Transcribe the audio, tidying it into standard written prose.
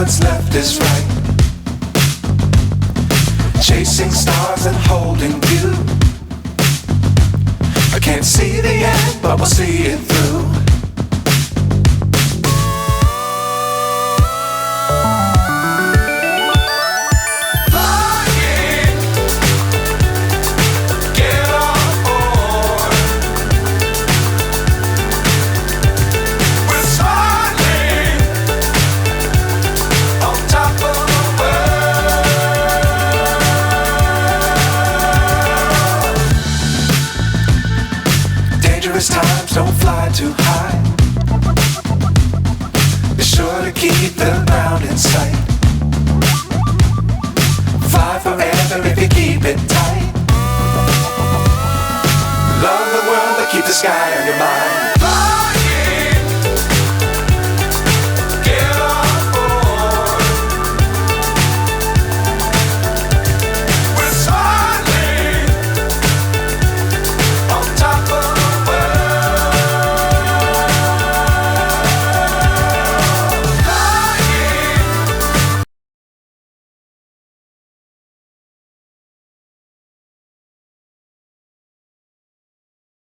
what's left is right. Chasing stars and holding you. I can't see the end, but we'll see it through. Times don't fly too high. Be sure to keep the ground in sight. Fly forever if you keep it tight. Love the world but keep the sky on your mind.